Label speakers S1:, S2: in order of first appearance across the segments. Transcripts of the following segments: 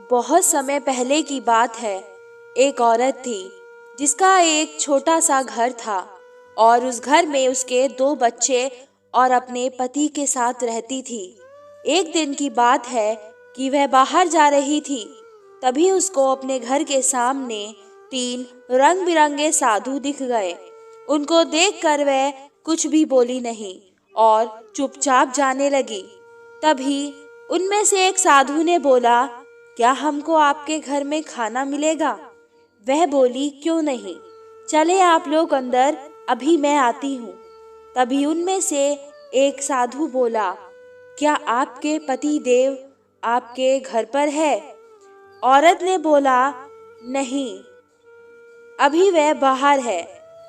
S1: बहुत समय पहले की बात है। एक औरत थी जिसका एक छोटा सा घर था और उस घर में उसके 2 बच्चे और अपने पति के साथ रहती थी। एक दिन की बात है कि वह बाहर जा रही थी। तभी उसको अपने घर के सामने 3 रंग बिरंगे साधु दिख गए। उनको देखकर वह कुछ भी बोली नहीं और चुपचाप जाने लगी। तभी उनमें से एक साधु ने बोला, क्या हमको आपके घर में खाना मिलेगा? वह बोली, क्यों नहीं, चले आप लोग अंदर, अभी मैं आती हूँ। तभी उनमें से एक साधु बोला, क्या आपके पति देव आपके घर पर है? औरत ने बोला, नहीं, अभी वह बाहर है,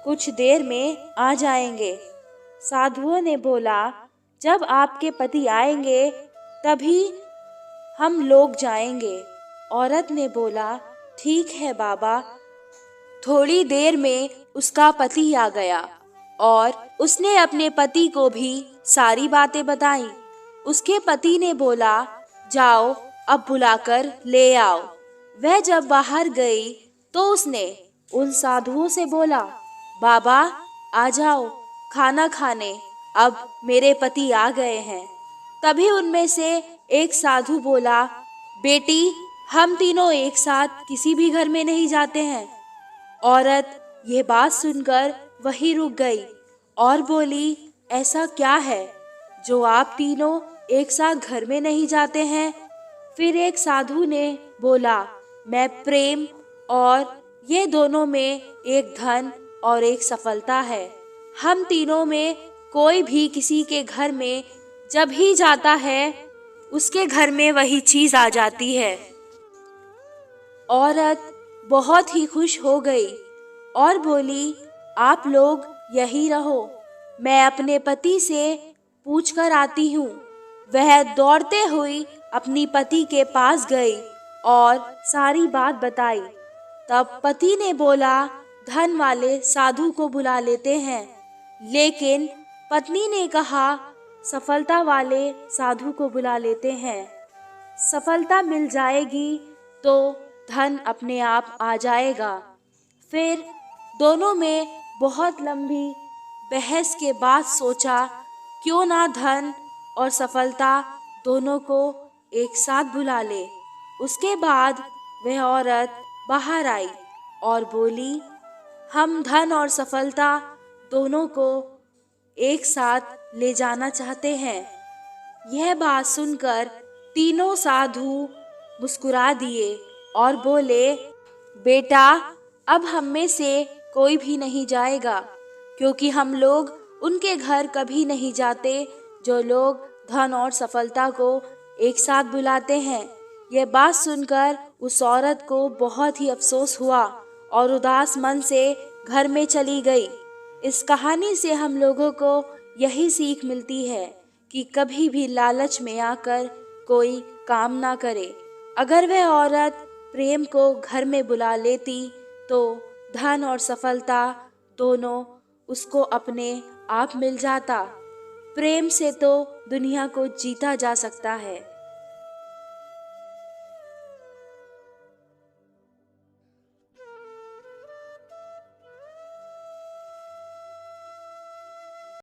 S1: कुछ देर में आ जाएंगे। साधुओं ने बोला, जब आपके पति आएंगे तभी हम लोग जाएंगे। औरत ने बोला, ठीक है बाबा। थोड़ी देर में उसका पति आ गया और उसने अपने पति को भी सारी बातें बताई। उसके पति ने बोला, जाओ अब बुलाकर ले आओ। वह जब बाहर गई तो उसने उन साधुओं से बोला, बाबा आ जाओ खाना खाने, अब मेरे पति आ गए हैं। तभी उनमें से एक साधु बोला, बेटी हम तीनों एक साथ किसी भी घर में नहीं जाते हैं। औरत ये बात सुनकर वहीं रुक गई और बोली, ऐसा क्या है जो आप तीनों एक साथ घर में नहीं जाते हैं? फिर एक साधु ने बोला, मैं प्रेम और ये दोनों में एक धन और एक सफलता है। हम तीनों में कोई भी किसी के घर में जब ही जाता है उसके घर में वही चीज आ जाती है। औरत बहुत ही खुश हो गई और बोली, आप लोग यही रहो, मैं अपने पति से पूछ कर आती हूँ। वह दौड़ते हुई अपनी पति के पास गई और सारी बात बताई। तब पति ने बोला, धन वाले साधु को बुला लेते हैं। लेकिन पत्नी ने कहा, सफलता वाले साधु को बुला लेते हैं। सफलता मिल जाएगी तो धन अपने आप आ जाएगा। फिर दोनों में बहुत लंबी बहस के बाद सोचा, क्यों ना धन और सफलता दोनों को एक साथ बुला ले। उसके बाद वह औरत बाहर आई और बोली, हम धन और सफलता दोनों को एक साथ ले जाना चाहते हैं। यह बात सुनकर तीनों साधु मुस्कुरा दिए और बोले, बेटा अब हम में से कोई भी नहीं जाएगा, क्योंकि हम लोग उनके घर कभी नहीं जाते जो लोग धन और सफलता को एक साथ बुलाते हैं। यह बात सुनकर उस औरत को बहुत ही अफसोस हुआ और उदास मन से घर में चली गई। इस कहानी से हम लोगों को यही सीख मिलती है कि कभी भी लालच में आकर कोई काम ना करे। अगर वह औरत प्रेम को घर में बुला लेती तो धन और सफलता दोनों उसको अपने आप मिल जाता। प्रेम से तो दुनिया को जीता जा सकता है।